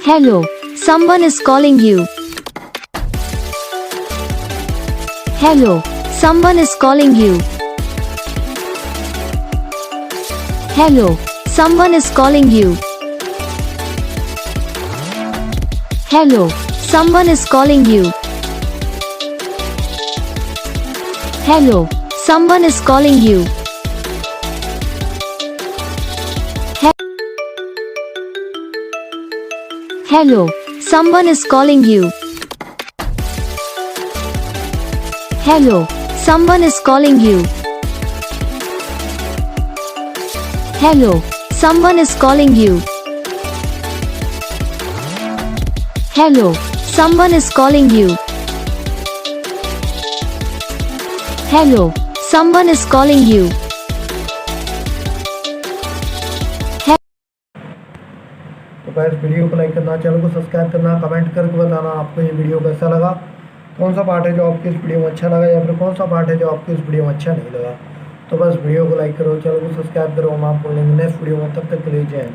Hello, someone is calling you. Hello, someone is calling you. Hello, someone is calling you. Hello, someone is calling you. Hello, someone is calling you. Hello, someone is calling you. Hello, someone is calling you. Hello, someone is calling you. Hello, someone is calling you. Hello, someone is calling you. तो guys video को like करना, channel को subscribe करना, comment करके बताना आपको ये video कैसा लगा, कौन सा पार्ट है जो आपको इस वीडियो में अच्छा लगा या फिर कौन सा पार्ट है जो आपको इस वीडियो में अच्छा नहीं लगा। तो बस वीडियो को लाइक करो, चैनल को सब्सक्राइब करो। हम आपको मिलेंगे नेक्स्ट वीडियो में, तब तक के लिए जय हिंद।